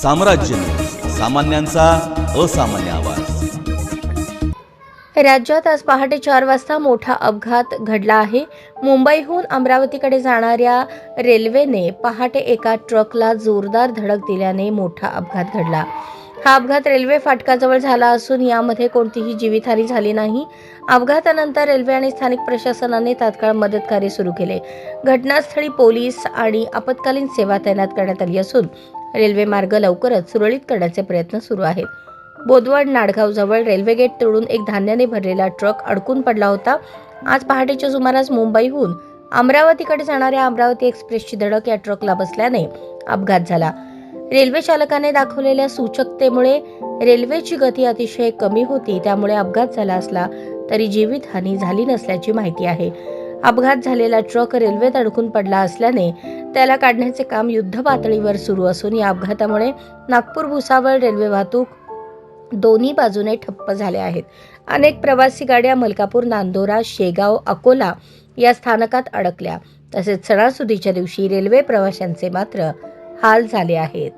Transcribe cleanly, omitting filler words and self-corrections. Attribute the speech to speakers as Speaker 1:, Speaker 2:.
Speaker 1: साम्राज्य न्यूज, सामान्यांचा असामान्य आवाज।
Speaker 2: राज्यात आज पहाटे 4 वाजता मोठा अपघात घडला आहे। मुंबईहून अमरावतीकडे जाणाऱ्या रेल्वेने पहाटे एका ट्रकला जोरदार धडक दिल्याने मोठा अपघात घडला। हा अपघात रेल्वे फाटकाजवळ झाला असून यामध्ये कोणतीही जीवितहानी झाली नाही। अपघातानंतर रेल्वे आणि स्थानिक प्रशासनाने तात्काळ मदत कार्य सुरू केले। घटनास्थळी पोलीस आणि आपत्कालीन सेवा तैनात करण्यात आली असून रेल्वे मार्ग लवकरच सुरळीत करण्याचे प्रयत्न सुरू आहेत। बोदवड नाडगाव जवळ रेल्वे गेट तोडून एक धान्याने भरलेला ट्रक अडकून पडला होता। आज पहाटेच्या सुमारास मुंबईहून अमरावतीकडे जाणाऱ्या अमरावती एक्सप्रेसची धडक या ट्रकला बसल्याने अपघात झाला। रेल्वे चालकाने दाखवलेल्या सूचकतेमुळे रेल्वेची गती अतिशय कमी होती, त्यामुळे अपघात झाला असला तरी जीवितहानी झाली नसल्याची माहिती आहे। अपघात झालेला ट्रक रेल्वेत अडकून पडला असल्याने त्याला काढण्याचे काम युद्धपातळीवर सुरू असून या अपघातामुळे नागपूर भुसावळ रेल्वे वाहतूक दोन्ही बाजूने ठप्प झाल्या आहेत। अनेक प्रवासी गाड्या मलकापूर, नांदोरा, शेगाव, अकोला या स्थानकात अडकल्या। तसेच सणासुदीच्या दिवशी रेल्वे प्रवाशांचे मात्र हाल झाले आहेत।